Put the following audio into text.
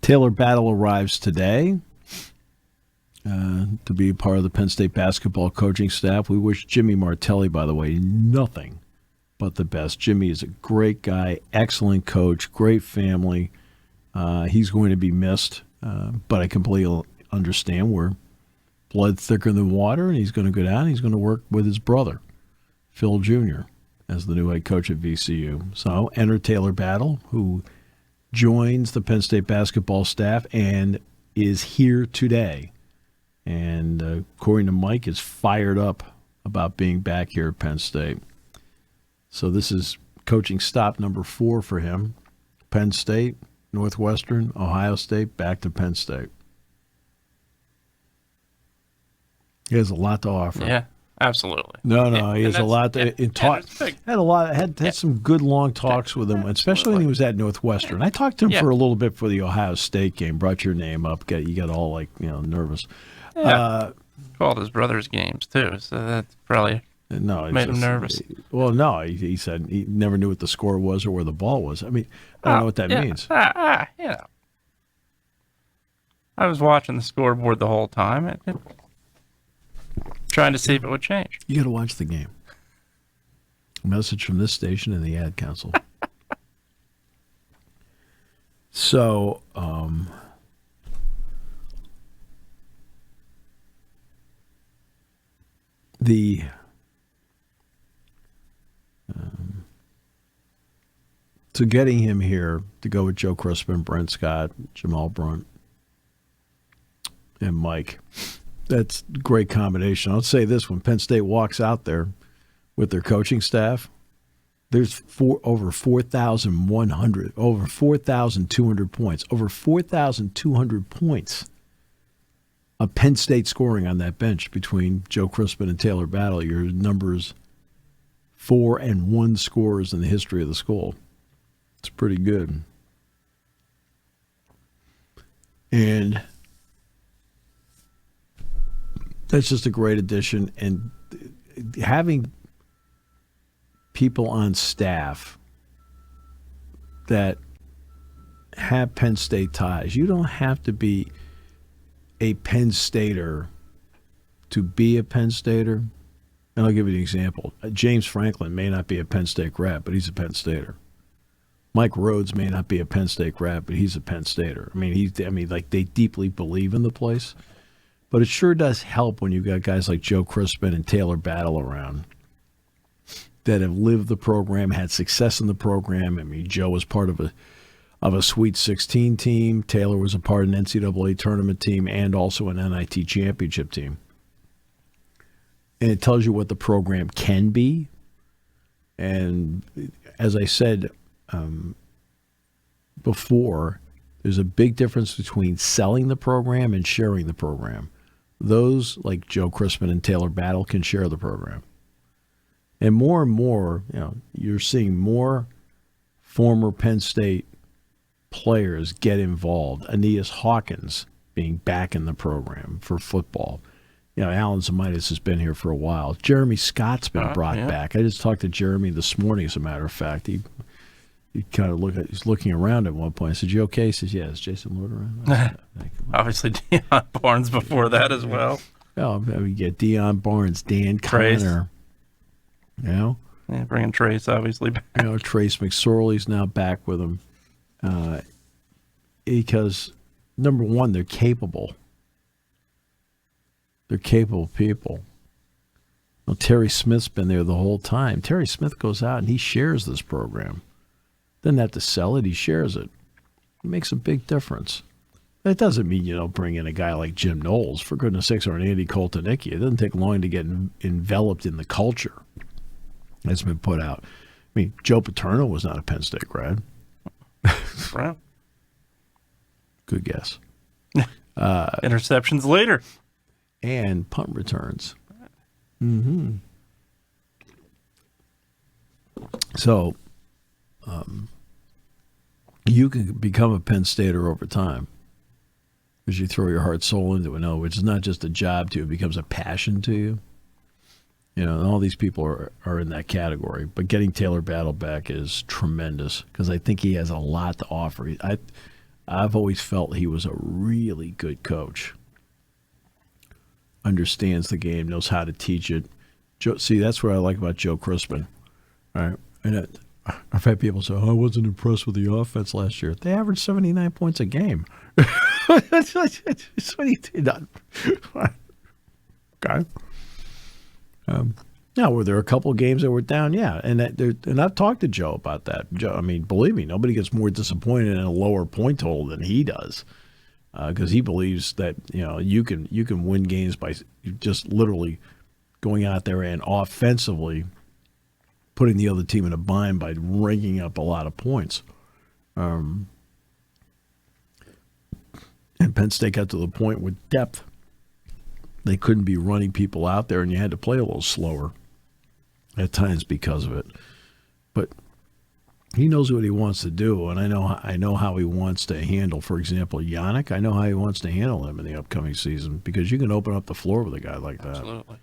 Talor Battle arrives today to be a part of the Penn State basketball coaching staff. We wish Jimmy Martelli, by the way, nothing but the best. Jimmy is a great guy, excellent coach, great family. He's going to be missed, but I completely understand we're blood thicker than water, and he's going to go down. He's going to work with his brother, Phil Jr., as the new head coach at VCU. So enter Talor Battle, who joins the Penn State basketball staff and is here today. And according to Mike, is fired up about being back here at Penn State. So this is coaching stop number 4 for him. Penn State, Northwestern, Ohio State, back to Penn State. He has a lot to offer. Yeah, absolutely. No, he has a lot to had some good long talks with him, especially when he was at Northwestern. I talked to him for a little bit for the Ohio State game. Brought your name up. You got all nervous. Yeah. Called his brother's games too, so that's probably made him nervous. Well, no, he said he never knew what the score was or where the ball was. I mean, I don't know what that means. I was watching the scoreboard the whole time, trying to see if it would change. You got to watch the game. A message from this station and the ad council. So, so getting him here to go with Joe Crispin, Brent Scott, Jamal Brunt, and Mike, that's a great combination. I'll say this: when Penn State walks out there with their coaching staff, there's over 4,200 points, over 4,200 points of Penn State scoring on that bench between Joe Crispin and Talor Battle. Your numbers 4 and 1 scorers in the history of the school. It's pretty good. And that's just a great addition. And having people on staff that have Penn State ties, you don't have to be a Penn Stater to be a Penn Stater. And I'll give you an example. James Franklin may not be a Penn State grad, but he's a Penn Stater. Mike Rhoades may not be a Penn State grad, but he's a Penn Stater. I mean, they deeply believe in the place. But it sure does help when you've got guys like Joe Crispin and Talor Battle around that have lived the program, had success in the program. I mean, Joe was part of a Sweet 16 team. Talor was a part of an NCAA tournament team and also an NIT championship team. And it tells you what the program can be. And as I said before, there's a big difference between selling the program and sharing the program. Those like Joe Crispin and Talor Battle can share the program. And more, you're seeing more former Penn State players get involved. Aeneas Hawkins being back in the program for football. Alan Zamitis has been here for a while. Jeremy Scott's been brought back. I just talked to Jeremy this morning, as a matter of fact. He kind of he's looking around at one point. I said, "You okay?" He says, "Yeah, is Jason Lord around?" Obviously, Deion Barnes before that as well. Oh, we get Deion Barnes, Dan Connor. Bringing Trace obviously back. Trace McSorley's now back with him because, number one, they're capable. They're capable people. Well, Terry Smith's been there the whole time. Terry Smith goes out and he shares this program. Doesn't have to sell it. He shares it. It makes a big difference. That doesn't mean you don't bring in a guy like Jim Knowles, for goodness sakes, or an Andy Koltanicki. It doesn't take long to get enveloped in the culture that's been put out. I mean, Joe Paterno was not a Penn State grad. Right. Good guess. Interceptions later. And punt returns. So you can become a Penn Stater over time because you throw your heart, soul into it. No, which is not just a job to you. It becomes a passion to you. And all these people are in that category. But getting Talor Battle back is tremendous because I think he has a lot to offer. I've always felt he was a really good coach. Understands the game, knows how to teach it. See, that's what I like about Joe Crispin. All right. And I've had people say, I wasn't impressed with the offense last year. They averaged 79 points a game. That's what he did. Okay. Now, were there a couple of games that were down? Yeah. And I've talked to Joe about that. Joe, I mean, believe me, nobody gets more disappointed in a lower point total than he does. Because he believes that you can win games by just literally going out there and offensively putting the other team in a bind by ranking up a lot of points. And Penn State got to the point with depth. They couldn't be running people out there, and you had to play a little slower at times because of it. But he knows what he wants to do, and I know how he wants to handle, for example, Yannick. I know how he wants to handle him in the upcoming season because you can open up the floor with a guy like that. Absolutely.